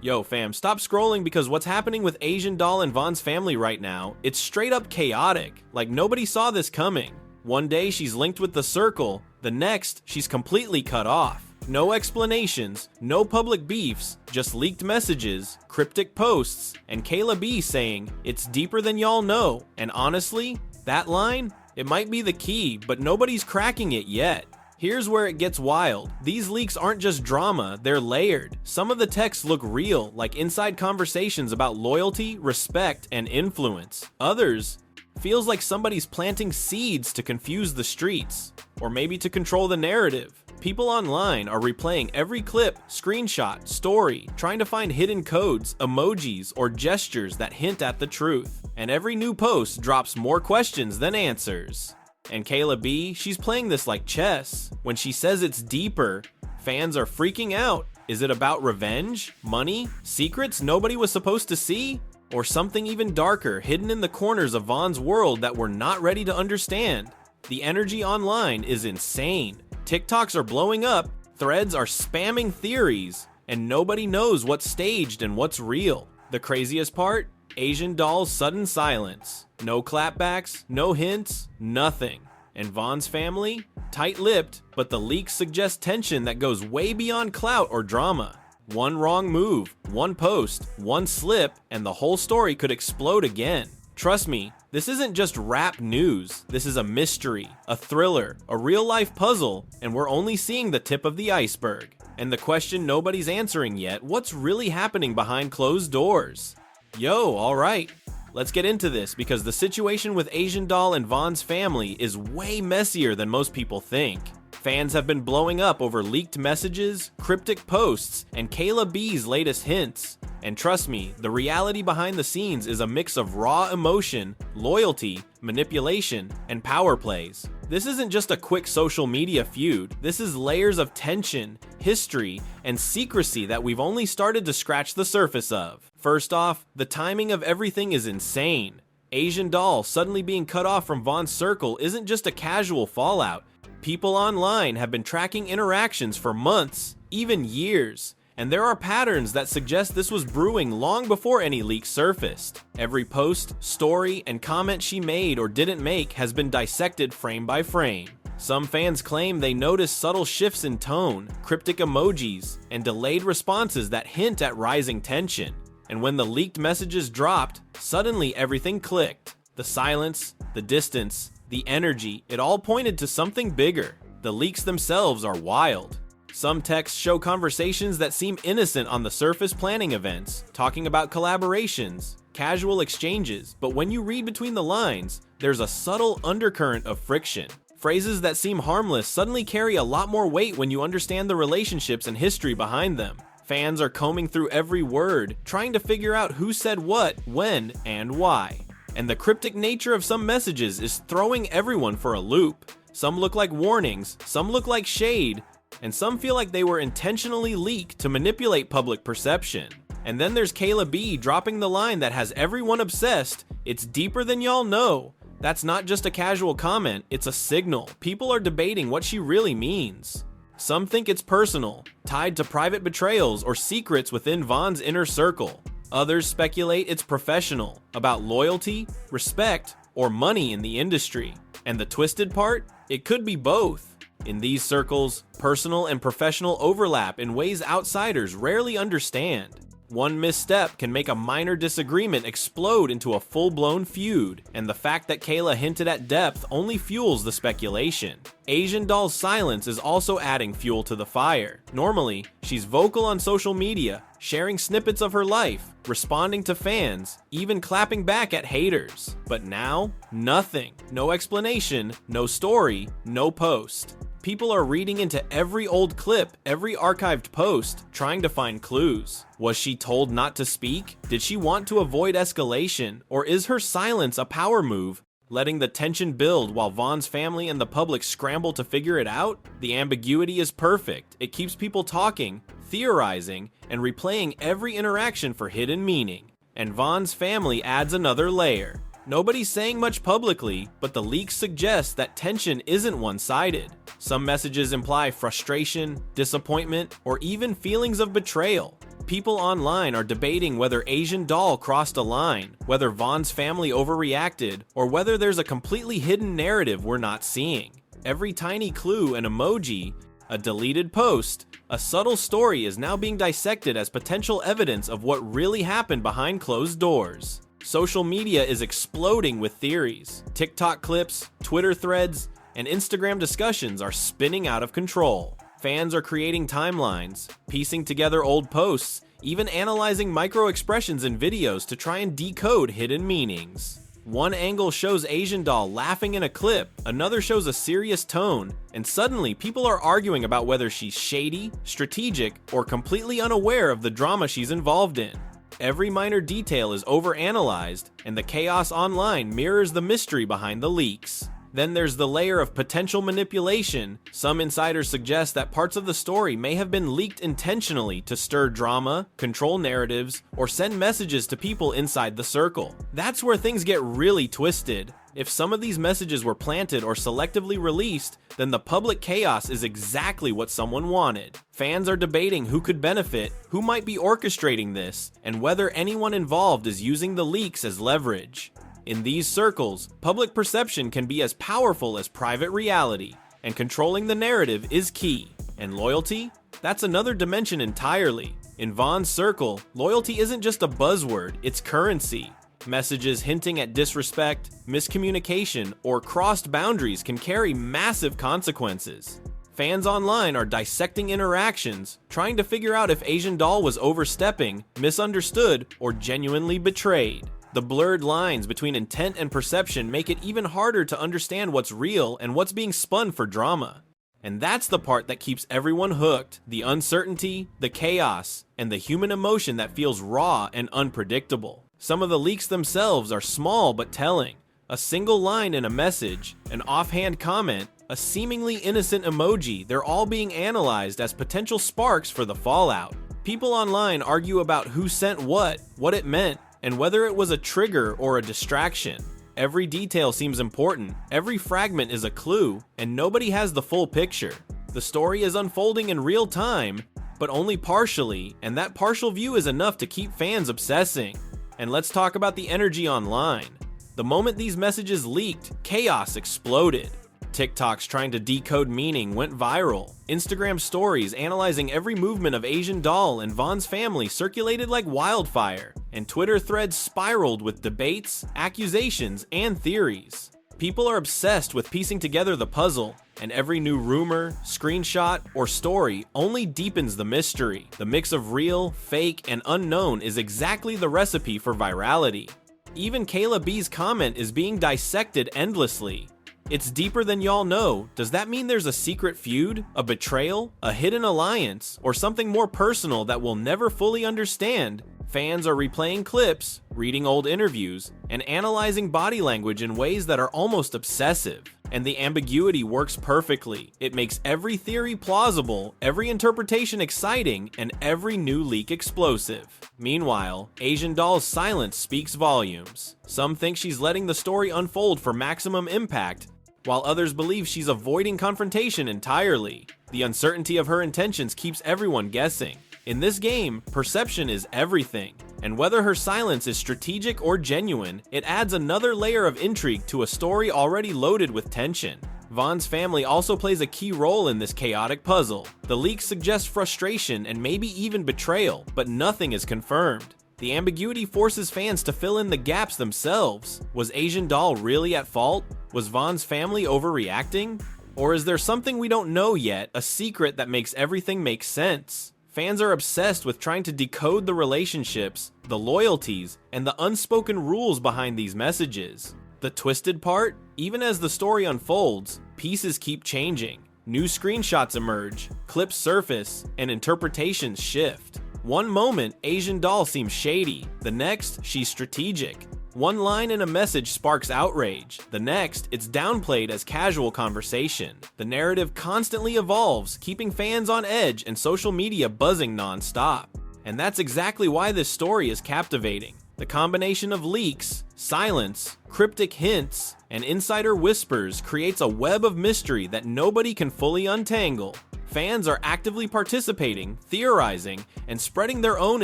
Yo fam, stop scrolling because what's happening with Asian Doll and Von's family right now, it's straight up chaotic. Like nobody saw this coming. One day she's linked with the circle, the next she's completely cut off. No explanations, no public beefs, just leaked messages, cryptic posts, and Kayla B saying, "It's deeper than y'all know." And honestly, that line, it might be the key, but nobody's cracking it yet. Here's where it gets wild. These leaks aren't just drama, they're layered. Some of the texts look real, like inside conversations about loyalty, respect, and influence. Others feels like somebody's planting seeds to confuse the streets, or maybe to control the narrative. People online are replaying every clip, screenshot, story, trying to find hidden codes, emojis, or gestures that hint at the truth. And every new post drops more questions than answers. And Kayla B, she's playing this like chess. When she says it's deeper, fans are freaking out. Is it about revenge, money, secrets nobody was supposed to see? Or something even darker hidden in the corners of Von's world that we're not ready to understand? The energy online is insane. TikToks are blowing up, threads are spamming theories, and nobody knows what's staged and what's real. The craziest part? Asian Doll's sudden silence. No clapbacks, no hints, nothing. And Von's family? Tight-lipped, but the leaks suggest tension that goes way beyond clout or drama. One wrong move, one post, one slip, and the whole story could explode again. Trust me, this isn't just rap news. This is a mystery, a thriller, a real-life puzzle, and we're only seeing the tip of the iceberg. And the question nobody's answering yet, what's really happening behind closed doors? Yo, alright, let's get into this because the situation with Asian Doll and Von's family is way messier than most people think. Fans have been blowing up over leaked messages, cryptic posts, and Kayla B's latest hints. And trust me, the reality behind the scenes is a mix of raw emotion, loyalty, manipulation, and power plays. This isn't just a quick social media feud. This is layers of tension, history, and secrecy that we've only started to scratch the surface of. First off, the timing of everything is insane. Asian Doll suddenly being cut off from Von's circle isn't just a casual fallout. People online have been tracking interactions for months, even years. And there are patterns that suggest this was brewing long before any leaks surfaced. Every post, story, and comment she made or didn't make has been dissected frame by frame. Some fans claim they noticed subtle shifts in tone, cryptic emojis, and delayed responses that hint at rising tension. And when the leaked messages dropped, suddenly everything clicked. The silence, the distance, the energy, it all pointed to something bigger. The leaks themselves are wild. Some texts show conversations that seem innocent on the surface, planning events, talking about collaborations, casual exchanges, but when you read between the lines, there's a subtle undercurrent of friction. Phrases that seem harmless suddenly carry a lot more weight when you understand the relationships and history behind them. Fans are combing through every word, trying to figure out who said what, when, and why. And the cryptic nature of some messages is throwing everyone for a loop. Some look like warnings, some look like shade, and some feel like they were intentionally leaked to manipulate public perception. And then there's Kayla B dropping the line that has everyone obsessed, "It's deeper than y'all know." That's not just a casual comment, it's a signal. People are debating what she really means. Some think it's personal, tied to private betrayals or secrets within Von's inner circle. Others speculate it's professional, about loyalty, respect, or money in the industry. And the twisted part? It could be both. In these circles, personal and professional overlap in ways outsiders rarely understand. One misstep can make a minor disagreement explode into a full-blown feud, and the fact that Kayla hinted at depth only fuels the speculation. Asian Doll's silence is also adding fuel to the fire. Normally, she's vocal on social media, sharing snippets of her life, responding to fans, even clapping back at haters. But now, nothing. No explanation, no story, no post. People are reading into every old clip, every archived post, trying to find clues. Was she told not to speak? Did she want to avoid escalation? Or is her silence a power move, letting the tension build while Von's family and the public scramble to figure it out? The ambiguity is perfect. It keeps people talking, theorizing, and replaying every interaction for hidden meaning. And Von's family adds another layer. Nobody's saying much publicly, but the leaks suggest that tension isn't one-sided. Some messages imply frustration, disappointment, or even feelings of betrayal. People online are debating whether Asian Doll crossed a line, whether Von's family overreacted, or whether there's a completely hidden narrative we're not seeing. Every tiny clue and emoji, a deleted post, a subtle story is now being dissected as potential evidence of what really happened behind closed doors. Social media is exploding with theories. TikTok clips, Twitter threads, and Instagram discussions are spinning out of control. Fans are creating timelines, piecing together old posts, even analyzing micro-expressions in videos to try and decode hidden meanings. One angle shows Asian Doll laughing in a clip, another shows a serious tone, and suddenly people are arguing about whether she's shady, strategic, or completely unaware of the drama she's involved in. Every minor detail is overanalyzed, and the chaos online mirrors the mystery behind the leaks. Then there's the layer of potential manipulation. Some insiders suggest that parts of the story may have been leaked intentionally to stir drama, control narratives, or send messages to people inside the circle. That's where things get really twisted. If some of these messages were planted or selectively released, then the public chaos is exactly what someone wanted. Fans are debating who could benefit, who might be orchestrating this, and whether anyone involved is using the leaks as leverage. In these circles, public perception can be as powerful as private reality, and controlling the narrative is key. And loyalty? That's another dimension entirely. In Von's circle, loyalty isn't just a buzzword, it's currency. Messages hinting at disrespect, miscommunication, or crossed boundaries can carry massive consequences. Fans online are dissecting interactions, trying to figure out if Asian Doll was overstepping, misunderstood, or genuinely betrayed. The blurred lines between intent and perception make it even harder to understand what's real and what's being spun for drama. And that's the part that keeps everyone hooked: the uncertainty, the chaos, and the human emotion that feels raw and unpredictable. Some of the leaks themselves are small but telling. A single line in a message, an offhand comment, a seemingly innocent emoji, they're all being analyzed as potential sparks for the fallout. People online argue about who sent what it meant, and whether it was a trigger or a distraction. Every detail seems important, every fragment is a clue, and nobody has the full picture. The story is unfolding in real time, but only partially, and that partial view is enough to keep fans obsessing. And let's talk about the energy online. The moment these messages leaked, chaos exploded. TikToks trying to decode meaning went viral. Instagram stories analyzing every movement of Asian Doll and Von's family circulated like wildfire, and Twitter threads spiraled with debates, accusations, and theories. People are obsessed with piecing together the puzzle, and every new rumor, screenshot, or story only deepens the mystery. The mix of real, fake, and unknown is exactly the recipe for virality. Even Kayla B's comment is being dissected endlessly. It's deeper than y'all know. Does that mean there's a secret feud, a betrayal, a hidden alliance, or something more personal that we'll never fully understand? Fans are replaying clips, reading old interviews, and analyzing body language in ways that are almost obsessive. And the ambiguity works perfectly. It makes every theory plausible, every interpretation exciting, and every new leak explosive. Meanwhile, Asian Doll's silence speaks volumes. Some think she's letting the story unfold for maximum impact, while others believe she's avoiding confrontation entirely. The uncertainty of her intentions keeps everyone guessing. In this game, perception is everything, and whether her silence is strategic or genuine, it adds another layer of intrigue to a story already loaded with tension. Von's family also plays a key role in this chaotic puzzle. The leaks suggest frustration and maybe even betrayal, but nothing is confirmed. The ambiguity forces fans to fill in the gaps themselves. Was Asian Doll really at fault? Was Von's family overreacting? Or is there something we don't know yet, a secret that makes everything make sense? Fans are obsessed with trying to decode the relationships, the loyalties, and the unspoken rules behind these messages. The twisted part? Even as the story unfolds, pieces keep changing. New screenshots emerge, clips surface, and interpretations shift. One moment, Asian Doll seems shady. The next, she's strategic. One line in a message sparks outrage. The next, it's downplayed as casual conversation. The narrative constantly evolves, keeping fans on edge and social media buzzing non-stop. And that's exactly why this story is captivating. The combination of leaks, silence, cryptic hints, and insider whispers creates a web of mystery that nobody can fully untangle. Fans are actively participating, theorizing, and spreading their own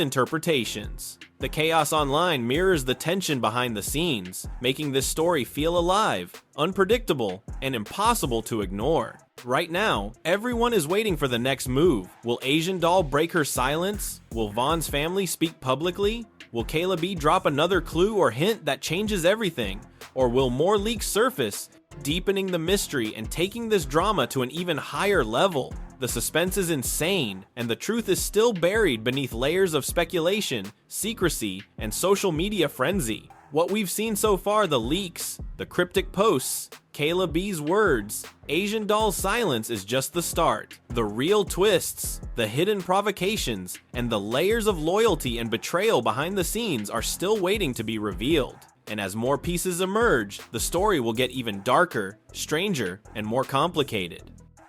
interpretations. The chaos online mirrors the tension behind the scenes, making this story feel alive, unpredictable, and impossible to ignore. Right now, everyone is waiting for the next move. Will Asian Doll break her silence? Will Von's family speak publicly? Will Kayla B drop another clue or hint that changes everything? Or will more leaks surface, deepening the mystery and taking this drama to an even higher level? The suspense is insane, and the truth is still buried beneath layers of speculation, secrecy, and social media frenzy. What we've seen so far, the leaks, the cryptic posts, Kayla B's words, Asian Doll's silence is just the start. The real twists, the hidden provocations, and the layers of loyalty and betrayal behind the scenes are still waiting to be revealed. And as more pieces emerge, the story will get even darker, stranger, and more complicated.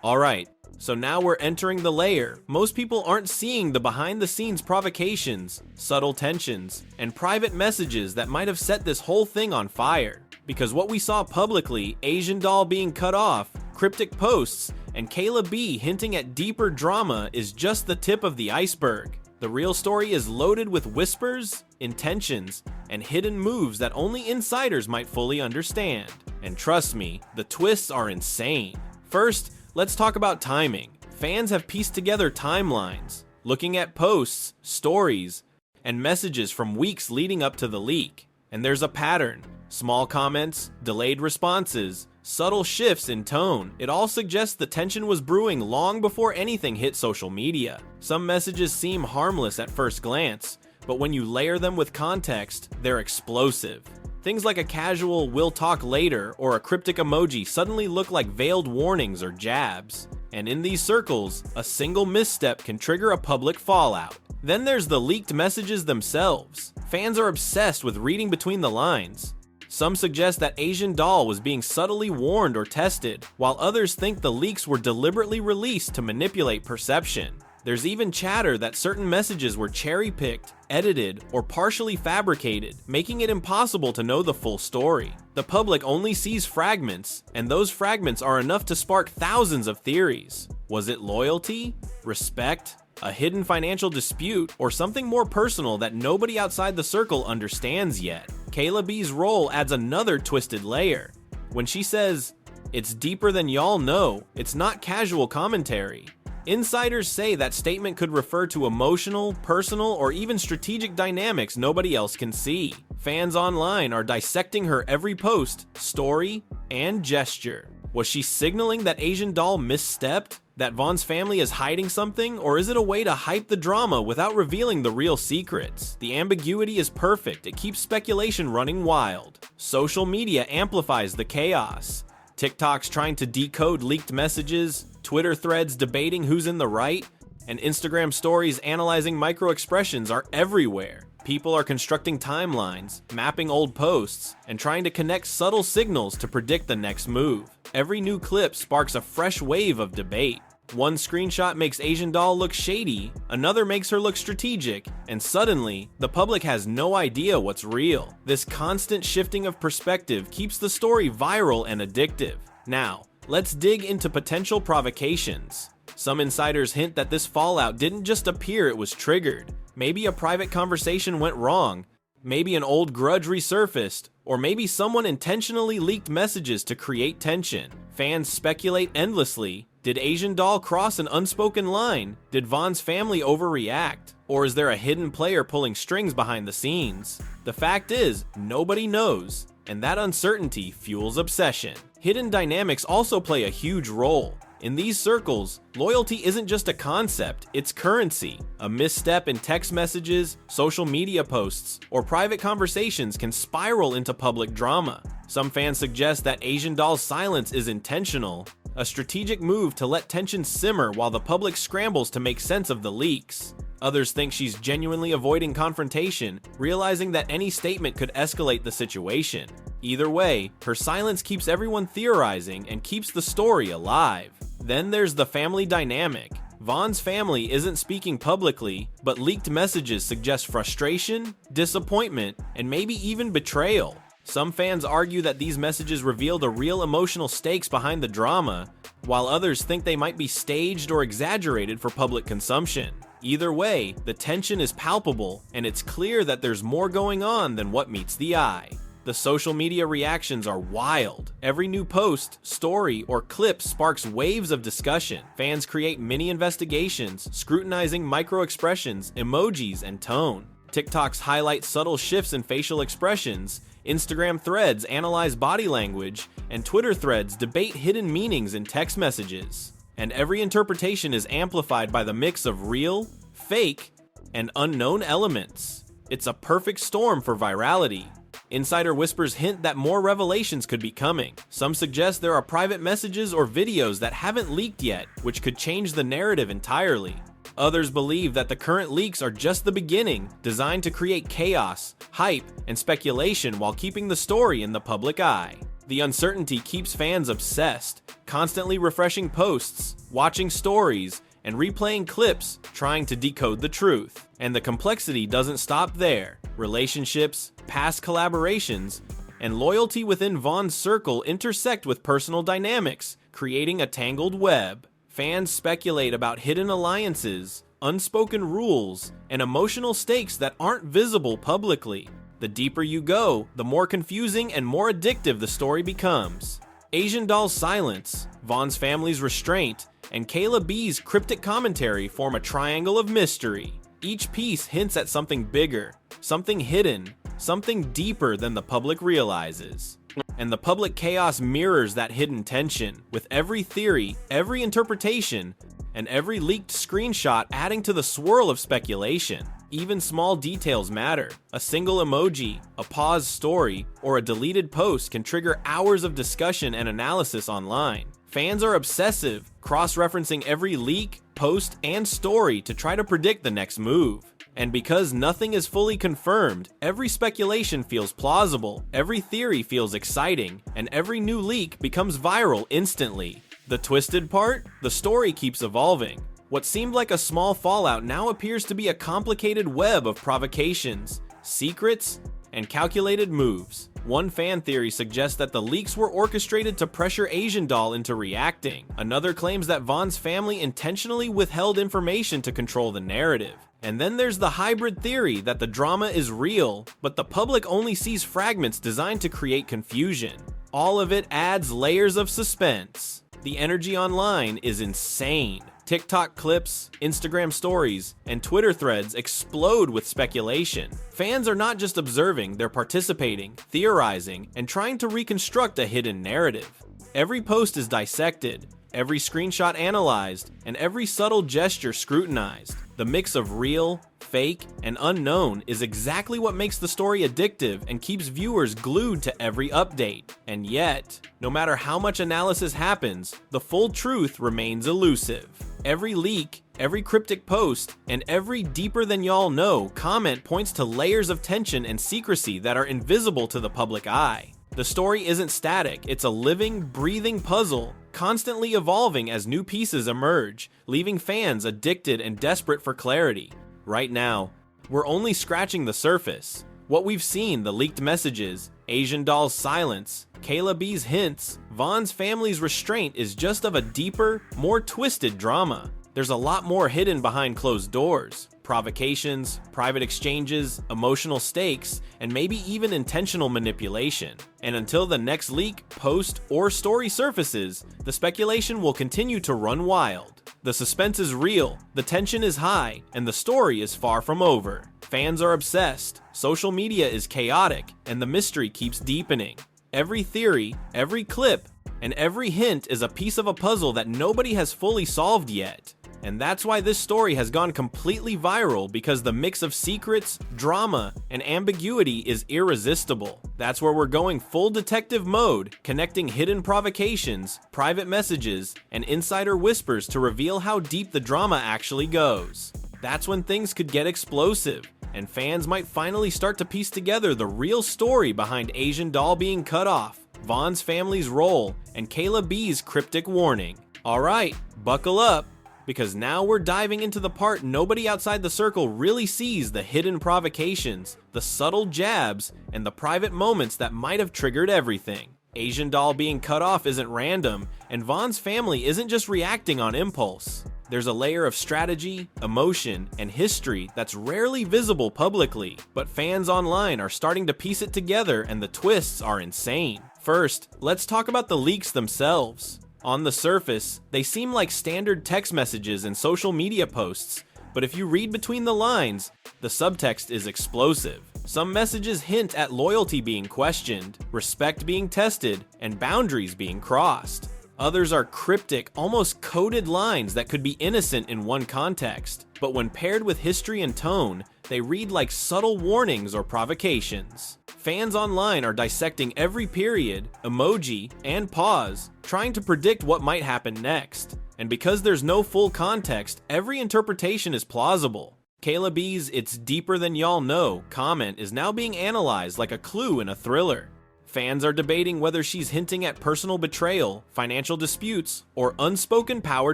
Alright, so now we're entering the layer. Most people aren't seeing the behind-the-scenes provocations, subtle tensions, and private messages that might have set this whole thing on fire. Because what we saw publicly, Asian Doll being cut off, cryptic posts, and Kayla B hinting at deeper drama is just the tip of the iceberg. The real story is loaded with whispers, intentions, and hidden moves that only insiders might fully understand. And trust me, the twists are insane. First, let's talk about timing. Fans have pieced together timelines, looking at posts, stories, and messages from weeks leading up to the leak. And there's a pattern. Small comments, delayed responses, subtle shifts in tone. It all suggests the tension was brewing long before anything hit social media. Some messages seem harmless at first glance, but when you layer them with context, they're explosive. Things like a casual "we'll talk later" or a cryptic emoji suddenly look like veiled warnings or jabs. And in these circles, a single misstep can trigger a public fallout. Then there's the leaked messages themselves. Fans are obsessed with reading between the lines. Some suggest that Asian Doll was being subtly warned or tested, while others think the leaks were deliberately released to manipulate perception. There's even chatter that certain messages were cherry-picked, edited, or partially fabricated, making it impossible to know the full story. The public only sees fragments, and those fragments are enough to spark thousands of theories. Was it loyalty? Respect? A hidden financial dispute? Or something more personal that nobody outside the circle understands yet? Kayla B's role adds another twisted layer. When she says, "It's deeper than y'all know," it's not casual commentary. Insiders say that statement could refer to emotional, personal, or even strategic dynamics nobody else can see. Fans online are dissecting her every post, story, and gesture. Was she signaling that Asian Doll misstepped? That Von's family is hiding something? Or is it a way to hype the drama without revealing the real secrets? The ambiguity is perfect. It keeps speculation running wild. Social media amplifies the chaos. TikTok's trying to decode leaked messages, Twitter threads debating who's in the right, and Instagram stories analyzing micro-expressions are everywhere. People are constructing timelines, mapping old posts, and trying to connect subtle signals to predict the next move. Every new clip sparks a fresh wave of debate. One screenshot makes Asian Doll look shady, another makes her look strategic, and suddenly, the public has no idea what's real. This constant shifting of perspective keeps the story viral and addictive. Now, let's dig into potential provocations. Some insiders hint that this fallout didn't just appear, it was triggered. Maybe a private conversation went wrong, maybe an old grudge resurfaced, or maybe someone intentionally leaked messages to create tension. Fans speculate endlessly. Did Asian Doll cross an unspoken line? Did Von's family overreact? Or is there a hidden player pulling strings behind the scenes? The fact is, nobody knows, and that uncertainty fuels obsession. Hidden dynamics also play a huge role. In these circles, loyalty isn't just a concept, it's currency. A misstep in text messages, social media posts, or private conversations can spiral into public drama. Some fans suggest that Asian Doll's silence is intentional, a strategic move to let tension simmer while the public scrambles to make sense of the leaks. Others think she's genuinely avoiding confrontation, realizing that any statement could escalate the situation. Either way, her silence keeps everyone theorizing and keeps the story alive. Then there's the family dynamic. Von's family isn't speaking publicly, but leaked messages suggest frustration, disappointment, and maybe even betrayal. Some fans argue that these messages reveal the real emotional stakes behind the drama, while others think they might be staged or exaggerated for public consumption. Either way, the tension is palpable, and it's clear that there's more going on than what meets the eye. The social media reactions are wild. Every new post, story, or clip sparks waves of discussion. Fans create mini investigations, scrutinizing micro-expressions, emojis, and tone. TikToks highlight subtle shifts in facial expressions, Instagram threads analyze body language, and Twitter threads debate hidden meanings in text messages. And every interpretation is amplified by the mix of real, fake, and unknown elements. It's a perfect storm for virality. Insider whispers hint that more revelations could be coming. Some suggest there are private messages or videos that haven't leaked yet, which could change the narrative entirely. Others believe that the current leaks are just the beginning, designed to create chaos, hype, and speculation while keeping the story in the public eye. The uncertainty keeps fans obsessed, constantly refreshing posts, watching stories, and replaying clips, trying to decode the truth. And the complexity doesn't stop there. Relationships, past collaborations, and loyalty within Von's circle intersect with personal dynamics, creating a tangled web. Fans speculate about hidden alliances, unspoken rules, and emotional stakes that aren't visible publicly. The deeper you go, the more confusing and more addictive the story becomes. Asian Doll's silence, Von's family's restraint, and Kayla B's cryptic commentary form a triangle of mystery. Each piece hints at something bigger, something hidden, something deeper than the public realizes. And the public chaos mirrors that hidden tension, with every theory, every interpretation, and every leaked screenshot adding to the swirl of speculation. Even small details matter. A single emoji, a paused story, or a deleted post can trigger hours of discussion and analysis online. Fans are obsessive, cross-referencing every leak, post, and story to try to predict the next move. And because nothing is fully confirmed, every speculation feels plausible, every theory feels exciting, and every new leak becomes viral instantly. The twisted part? The story keeps evolving. What seemed like a small fallout now appears to be a complicated web of provocations, secrets, and calculated moves. One fan theory suggests that the leaks were orchestrated to pressure Asian Doll into reacting. Another claims that Von's family intentionally withheld information to control the narrative. And then there's the hybrid theory that the drama is real, but the public only sees fragments designed to create confusion. All of it adds layers of suspense. The energy online is insane. TikTok clips, Instagram stories, and Twitter threads explode with speculation. Fans are not just observing, they're participating, theorizing, and trying to reconstruct a hidden narrative. Every post is dissected, every screenshot analyzed, and every subtle gesture scrutinized. The mix of real, fake, and unknown is exactly what makes the story addictive and keeps viewers glued to every update. And yet, no matter how much analysis happens, the full truth remains elusive. Every leak, every cryptic post, and every deeper than y'all know comment points to layers of tension and secrecy that are invisible to the public eye. The story isn't static, it's a living, breathing puzzle, constantly evolving as new pieces emerge, leaving fans addicted and desperate for clarity. Right now, we're only scratching the surface. What we've seen, the leaked messages, Asian Doll's silence, Kayla B's hints, Von's family's restraint is just of a deeper, more twisted drama. There's a lot more hidden behind closed doors. Provocations, private exchanges, emotional stakes, and maybe even intentional manipulation. And until the next leak, post, or story surfaces, the speculation will continue to run wild. The suspense is real, the tension is high, and the story is far from over. Fans are obsessed, social media is chaotic, and the mystery keeps deepening. Every theory, every clip, and every hint is a piece of a puzzle that nobody has fully solved yet. And that's why this story has gone completely viral, because the mix of secrets, drama, and ambiguity is irresistible. That's where we're going full detective mode, connecting hidden provocations, private messages, and insider whispers to reveal how deep the drama actually goes. That's when things could get explosive, and fans might finally start to piece together the real story behind Asian Doll being cut off, Von's family's role, and Kayla B's cryptic warning. Alright, buckle up, because now we're diving into the part nobody outside the circle really sees: the hidden provocations, the subtle jabs, and the private moments that might have triggered everything. Asian doll being cut off isn't random, and Von's family isn't just reacting on impulse. There's a layer of strategy, emotion, and history that's rarely visible publicly, but fans online are starting to piece it together and the twists are insane. First, let's talk about the leaks themselves. On the surface, they seem like standard text messages and social media posts, but if you read between the lines, the subtext is explosive. Some messages hint at loyalty being questioned, respect being tested, and boundaries being crossed. Others are cryptic, almost coded lines that could be innocent in one context, but when paired with history and tone, they read like subtle warnings or provocations. Fans online are dissecting every period, emoji, and pause, trying to predict what might happen next. And because there's no full context, every interpretation is plausible. Kayla B's "It's deeper than y'all know" comment is now being analyzed like a clue in a thriller. Fans are debating whether she's hinting at personal betrayal, financial disputes, or unspoken power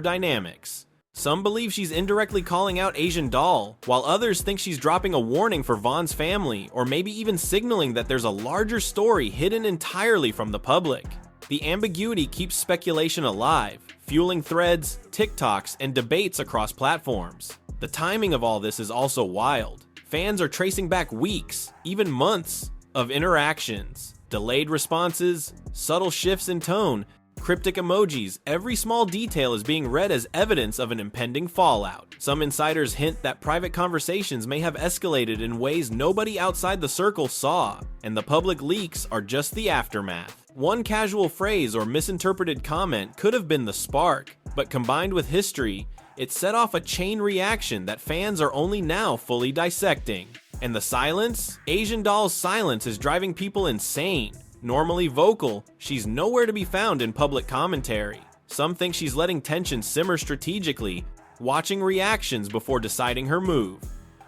dynamics. Some believe she's indirectly calling out Asian doll, while others think she's dropping a warning for Von's family, or maybe even signaling that there's a larger story hidden entirely from the public. The ambiguity keeps speculation alive, fueling threads, TikToks, and debates across platforms. The timing of all this is also wild. Fans are tracing back weeks, even months, of interactions, delayed responses, subtle shifts in tone, cryptic emojis. Every small detail is being read as evidence of an impending fallout. Some insiders hint that private conversations may have escalated in ways nobody outside the circle saw, and the public leaks are just the aftermath. One casual phrase or misinterpreted comment could have been the spark, but combined with history, it set off a chain reaction that fans are only now fully dissecting. And the silence? Asian doll's silence is driving people insane. Normally vocal, she's nowhere to be found in public commentary. Some think she's letting tension simmer strategically, watching reactions before deciding her move.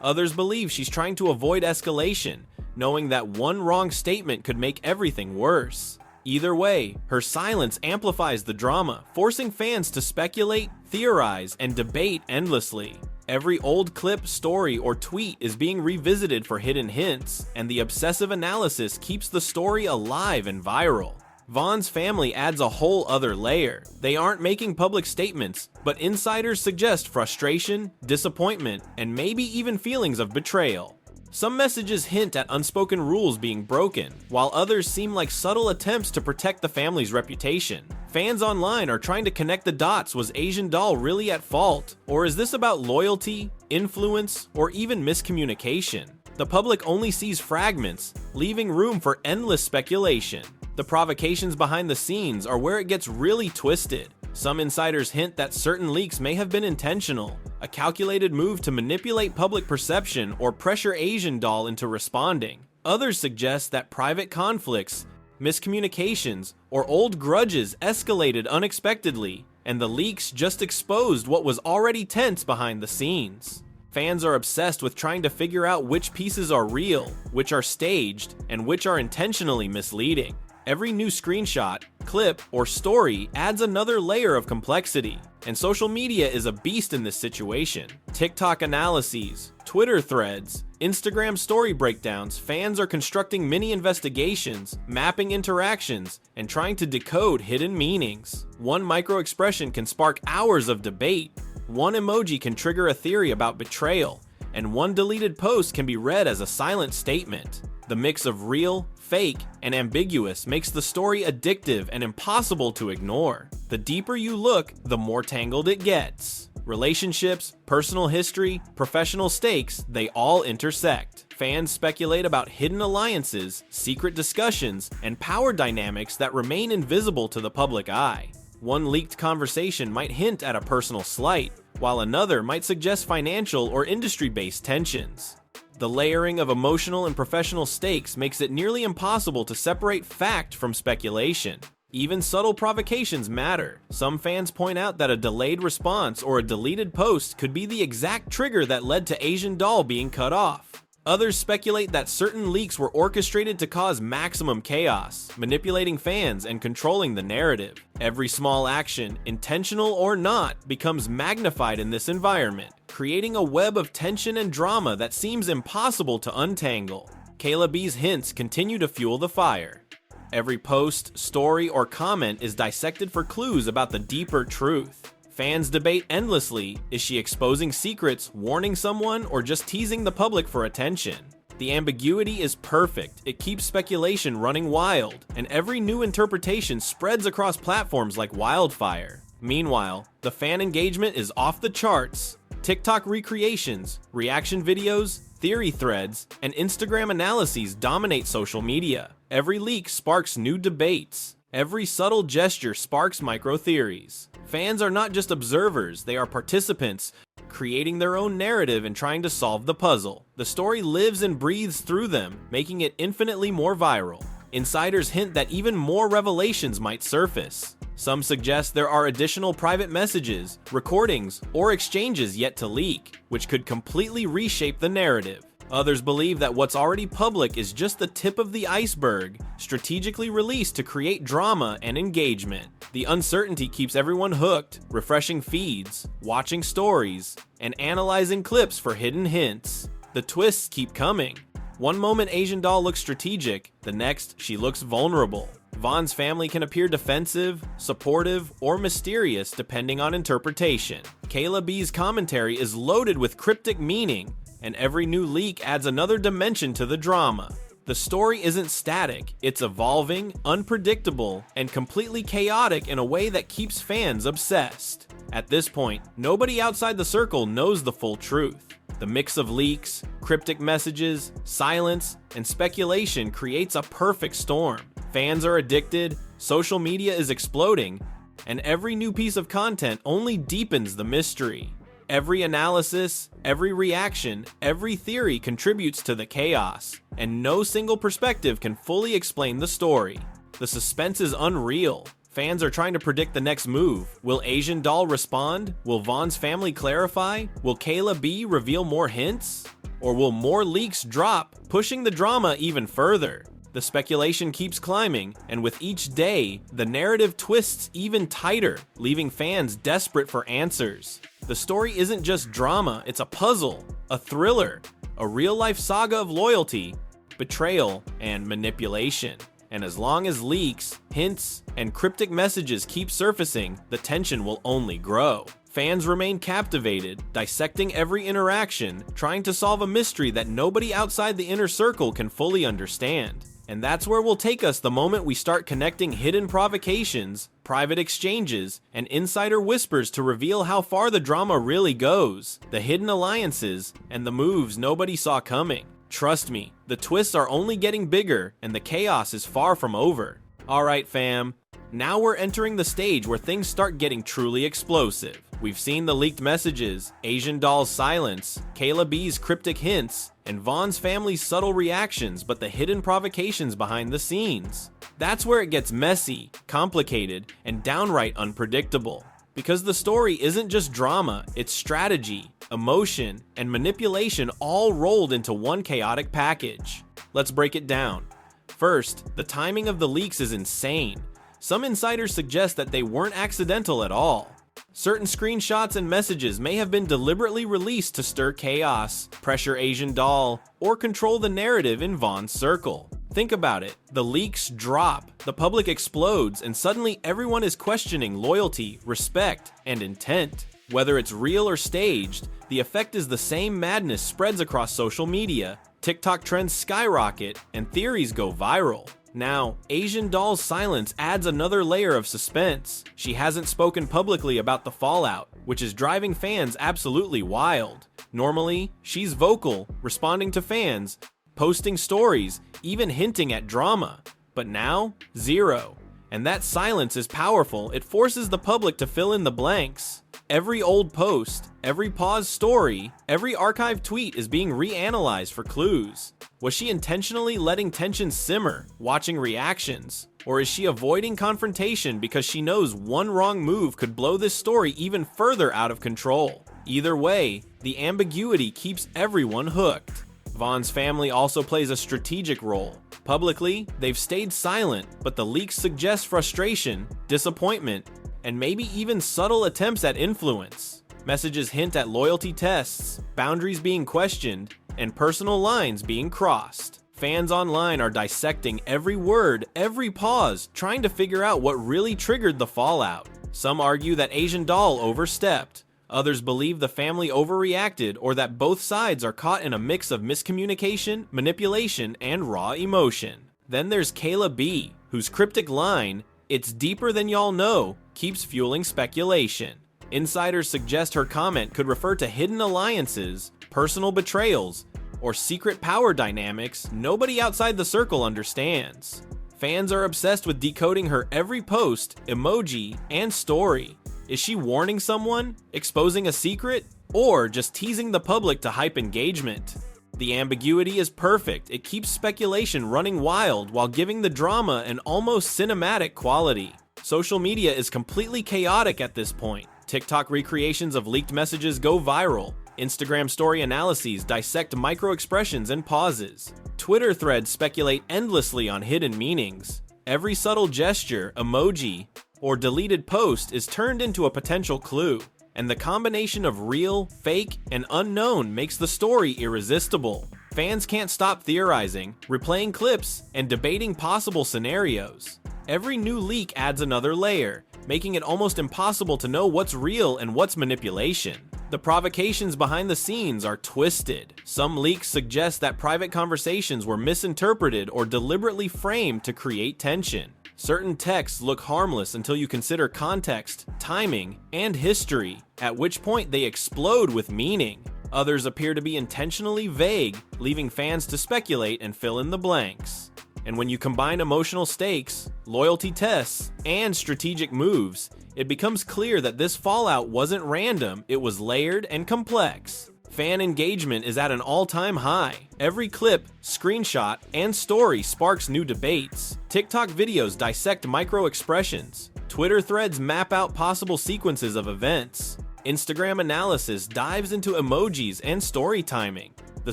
Others believe she's trying to avoid escalation, knowing that one wrong statement could make everything worse. Either way, her silence amplifies the drama, forcing fans to speculate, theorize, and debate endlessly. Every old clip, story, or tweet is being revisited for hidden hints, and the obsessive analysis keeps the story alive and viral. Von's family adds a whole other layer. They aren't making public statements, but insiders suggest frustration, disappointment, and maybe even feelings of betrayal. Some messages hint at unspoken rules being broken, while others seem like subtle attempts to protect the family's reputation. Fans online are trying to connect the dots. Was Asian doll really at fault? Or is this about loyalty, influence, or even miscommunication? The public only sees fragments, leaving room for endless speculation. The provocations behind the scenes are where it gets really twisted. Some insiders hint that certain leaks may have been intentional, a calculated move to manipulate public perception or pressure Asian doll into responding. Others suggest that private conflicts, miscommunications, or old grudges escalated unexpectedly, and the leaks just exposed what was already tense behind the scenes. Fans are obsessed with trying to figure out which pieces are real, which are staged, and which are intentionally misleading. Every new screenshot, clip, or story adds another layer of complexity, and social media is a beast in this situation. TikTok analyses, Twitter threads, Instagram story breakdowns. Fans are constructing mini investigations, mapping interactions, and trying to decode hidden meanings. One micro-expression can spark hours of debate. One emoji can trigger a theory about betrayal, and one deleted post can be read as a silent statement. The mix of real, fake, and ambiguous makes the story addictive and impossible to ignore. The deeper you look, the more tangled it gets. Relationships, personal history, professional stakes, they all intersect. Fans speculate about hidden alliances, secret discussions, and power dynamics that remain invisible to the public eye. One leaked conversation might hint at a personal slight, while another might suggest financial or industry-based tensions. The layering of emotional and professional stakes makes it nearly impossible to separate fact from speculation. Even subtle provocations matter. Some fans point out that a delayed response or a deleted post could be the exact trigger that led to Asian doll being cut off. Others speculate that certain leaks were orchestrated to cause maximum chaos, manipulating fans and controlling the narrative. Every small action, intentional or not, becomes magnified in this environment, creating a web of tension and drama that seems impossible to untangle. Kayla B's hints continue to fuel the fire. Every post, story, or comment is dissected for clues about the deeper truth. Fans debate endlessly. Is she exposing secrets, warning someone, or just teasing the public for attention? The ambiguity is perfect. It keeps speculation running wild, and every new interpretation spreads across platforms like wildfire. Meanwhile, the fan engagement is off the charts. TikTok recreations, reaction videos, theory threads, and Instagram analyses dominate social media. Every leak sparks new debates. Every subtle gesture sparks micro-theories. Fans are not just observers, they are participants, creating their own narrative and trying to solve the puzzle. The story lives and breathes through them, making it infinitely more viral. Insiders hint that even more revelations might surface. Some suggest there are additional private messages, recordings, or exchanges yet to leak, which could completely reshape the narrative. Others believe that what's already public is just the tip of the iceberg, strategically released to create drama and engagement. The uncertainty keeps everyone hooked, refreshing feeds, watching stories, and analyzing clips for hidden hints. The twists keep coming. One moment Asian doll looks strategic, the next she looks vulnerable. Von's family can appear defensive, supportive, or mysterious depending on interpretation. Kayla B's commentary is loaded with cryptic meaning, and every new leak adds another dimension to the drama. The story isn't static, it's evolving, unpredictable, and completely chaotic in a way that keeps fans obsessed. At this point, nobody outside the circle knows the full truth. The mix of leaks, cryptic messages, silence, and speculation creates a perfect storm. Fans are addicted, social media is exploding, and every new piece of content only deepens the mystery. Every analysis, every reaction, every theory contributes to the chaos, and no single perspective can fully explain the story. The suspense is unreal. Fans are trying to predict the next move. Will Asian doll respond? Will Von's family clarify? Will Kayla B reveal more hints? Or will more leaks drop, pushing the drama even further? The speculation keeps climbing, and with each day, the narrative twists even tighter, leaving fans desperate for answers. The story isn't just drama, it's a puzzle, a thriller, a real-life saga of loyalty, betrayal, and manipulation. And as long as leaks, hints, and cryptic messages keep surfacing, the tension will only grow. Fans remain captivated, dissecting every interaction, trying to solve a mystery that nobody outside the inner circle can fully understand. And that's where will take us the moment we start connecting hidden provocations, private exchanges, and insider whispers to reveal how far the drama really goes, the hidden alliances, and the moves nobody saw coming. Trust me, the twists are only getting bigger, and the chaos is far from over. Alright fam, now we're entering the stage where things start getting truly explosive. We've seen the leaked messages, Asian doll's silence, Kayla B's cryptic hints, and Von's family's subtle reactions, but the hidden provocations behind the scenes. That's where it gets messy, complicated, and downright unpredictable. Because the story isn't just drama, it's strategy, emotion, and manipulation all rolled into one chaotic package. Let's break it down. First, the timing of the leaks is insane. Some insiders suggest that they weren't accidental at all. Certain screenshots and messages may have been deliberately released to stir chaos, pressure Asian doll, or control the narrative in Von's circle. Think about it. The leaks drop, the public explodes, and suddenly everyone is questioning loyalty, respect, and intent. Whether it's real or staged, the effect is the same. Madness spreads across social media, TikTok trends skyrocket, and theories go viral. Now, Asian doll's silence adds another layer of suspense. She hasn't spoken publicly about the fallout, which is driving fans absolutely wild. Normally, she's vocal, responding to fans, posting stories, even hinting at drama. But now, zero. And that silence is powerful. It forces the public to fill in the blanks. Every old post, every paused story, every archived tweet is being reanalyzed for clues. Was she intentionally letting tension simmer, watching reactions? Or is she avoiding confrontation because she knows one wrong move could blow this story even further out of control? Either way, the ambiguity keeps everyone hooked. Von's family also plays a strategic role. Publicly, they've stayed silent, but the leaks suggest frustration, disappointment, and maybe even subtle attempts at influence. Messages hint at loyalty tests, boundaries being questioned, and personal lines being crossed. Fans online are dissecting every word, every pause, trying to figure out what really triggered the fallout. Some argue that Asian Doll overstepped. Others believe the family overreacted or that both sides are caught in a mix of miscommunication, manipulation, and raw emotion. Then there's Kayla B, whose cryptic line, "It's deeper than y'all know," keeps fueling speculation. Insiders suggest her comment could refer to hidden alliances, personal betrayals, or secret power dynamics nobody outside the circle understands. Fans are obsessed with decoding her every post, emoji, and story. Is she warning someone, exposing a secret, or just teasing the public to hype engagement? The ambiguity is perfect. It keeps speculation running wild while giving the drama an almost cinematic quality. Social media is completely chaotic at this point. TikTok recreations of leaked messages go viral. Instagram story analyses dissect micro-expressions and pauses. Twitter threads speculate endlessly on hidden meanings. Every subtle gesture, emoji, or deleted post is turned into a potential clue, and the combination of real, fake, and unknown makes the story irresistible. Fans can't stop theorizing, replaying clips, and debating possible scenarios. Every new leak adds another layer, making it almost impossible to know what's real and what's manipulation. The provocations behind the scenes are twisted. Some leaks suggest that private conversations were misinterpreted or deliberately framed to create tension. Certain texts look harmless until you consider context, timing, and history, at which point they explode with meaning. Others appear to be intentionally vague, leaving fans to speculate and fill in the blanks. And when you combine emotional stakes, loyalty tests, and strategic moves, it becomes clear that this fallout wasn't random, it was layered and complex. Fan engagement is at an all-time high. Every clip, screenshot, and story sparks new debates. TikTok videos dissect micro-expressions. Twitter threads map out possible sequences of events. Instagram analysis dives into emojis and story timing. The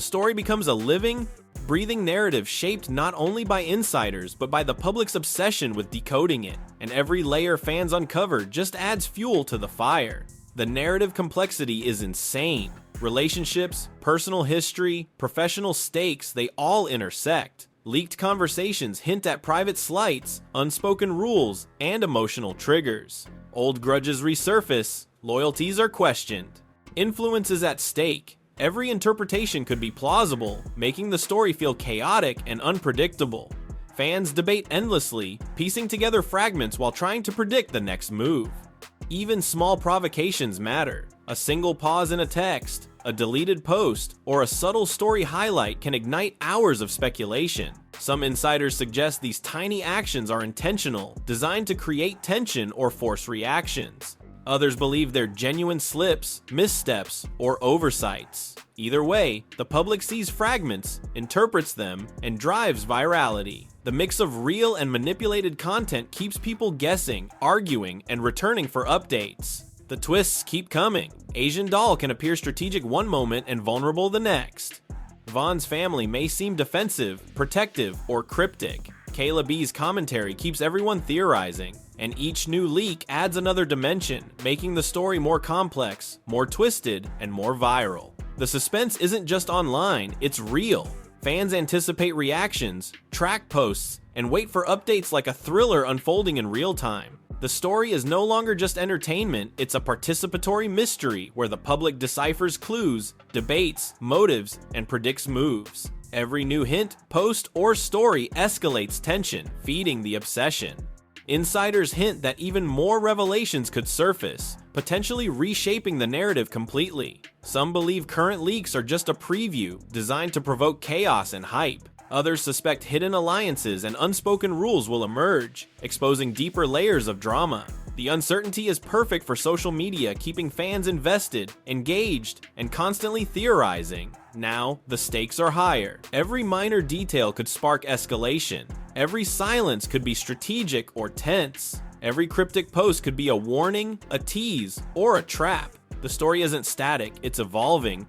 story becomes a living, breathing narrative shaped not only by insiders, but by the public's obsession with decoding it. And every layer fans uncover just adds fuel to the fire. The narrative complexity is insane. Relationships, personal history, professional stakes, they all intersect. Leaked conversations hint at private slights, unspoken rules, and emotional triggers. Old grudges resurface, loyalties are questioned. Influence is at stake. Every interpretation could be plausible, making the story feel chaotic and unpredictable. Fans debate endlessly, piecing together fragments while trying to predict the next move. Even small provocations matter. A single pause in a text, a deleted post, or a subtle story highlight can ignite hours of speculation. Some insiders suggest these tiny actions are intentional, designed to create tension or force reactions. Others believe they're genuine slips, missteps, or oversights. Either way, the public sees fragments, interprets them, and drives virality. The mix of real and manipulated content keeps people guessing, arguing, and returning for updates. The twists keep coming. Asian Doll can appear strategic one moment and vulnerable the next. Von's family may seem defensive, protective, or cryptic. Kayla B's commentary keeps everyone theorizing, and each new leak adds another dimension, making the story more complex, more twisted, and more viral. The suspense isn't just online, it's real. Fans anticipate reactions, track posts, and wait for updates like a thriller unfolding in real time. The story is no longer just entertainment, it's a participatory mystery where the public deciphers clues, debates, motives, and predicts moves. Every new hint, post, or story escalates tension, feeding the obsession. Insiders hint that even more revelations could surface, potentially reshaping the narrative completely. Some believe current leaks are just a preview, designed to provoke chaos and hype. Others suspect hidden alliances and unspoken rules will emerge, exposing deeper layers of drama. The uncertainty is perfect for social media, keeping fans invested, engaged, and constantly theorizing. Now, the stakes are higher. Every minor detail could spark escalation. Every silence could be strategic or tense. Every cryptic post could be a warning, a tease, or a trap. The story isn't static, it's evolving,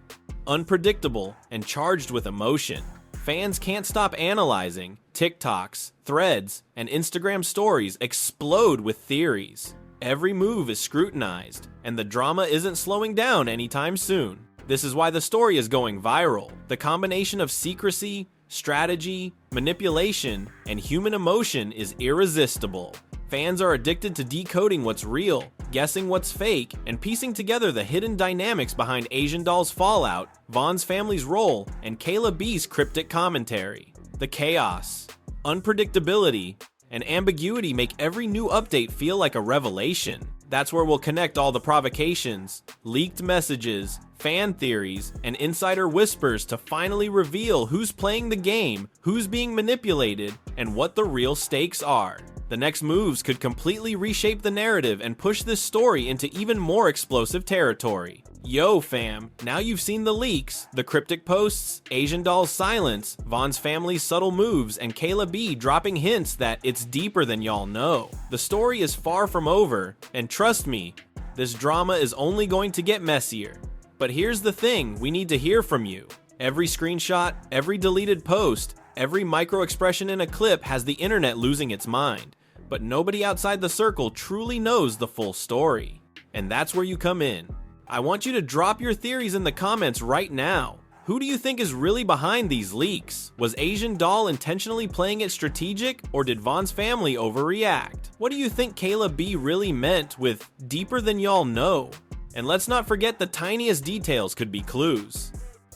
unpredictable, and charged with emotion. Fans can't stop analyzing. TikToks, threads, and Instagram stories explode with theories. Every move is scrutinized, and the drama isn't slowing down anytime soon. This is why the story is going viral. The combination of secrecy, strategy, manipulation, and human emotion is irresistible. Fans are addicted to decoding what's real, guessing what's fake, and piecing together the hidden dynamics behind Asian Doll's fallout, Vaughn's family's role, and Kayla B's cryptic commentary. The chaos, unpredictability, and ambiguity make every new update feel like a revelation. That's where we'll connect all the provocations, leaked messages, fan theories, and insider whispers to finally reveal who's playing the game, who's being manipulated, and what the real stakes are. The next moves could completely reshape the narrative and push this story into even more explosive territory. Yo fam, now you've seen the leaks, the cryptic posts, Asian Doll's silence, Vaughn's family's subtle moves, and Kayla B dropping hints that it's deeper than y'all know. The story is far from over, and trust me, this drama is only going to get messier. But here's the thing, we need to hear from you. Every screenshot, every deleted post, every micro expression in a clip has the internet losing its mind. But nobody outside the circle truly knows the full story. And that's where you come in. I want you to drop your theories in the comments right now. Who do you think is really behind these leaks? Was Asian Doll intentionally playing it strategic, or did Vaughn's family overreact? What do you think Kayla B really meant with deeper than y'all know? And let's not forget the tiniest details could be clues.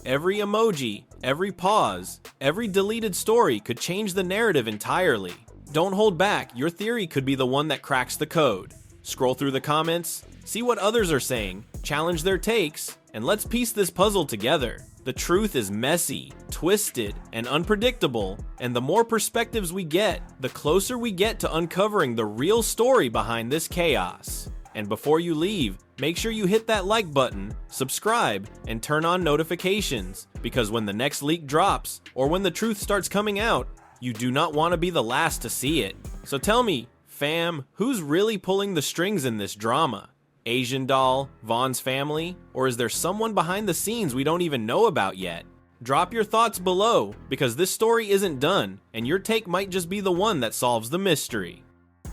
Every emoji, every pause, every deleted story could change the narrative entirely. Don't hold back, your theory could be the one that cracks the code. Scroll through the comments, see what others are saying, challenge their takes, and let's piece this puzzle together. The truth is messy, twisted, and unpredictable, and the more perspectives we get, the closer we get to uncovering the real story behind this chaos. And before you leave, make sure you hit that like button, subscribe, and turn on notifications, because when the next leak drops, or when the truth starts coming out, you do not want to be the last to see it. So tell me, fam, who's really pulling the strings in this drama? Asian Doll, Vaughn's family, or is there someone behind the scenes we don't even know about yet? Drop your thoughts below, because this story isn't done, and your take might just be the one that solves the mystery.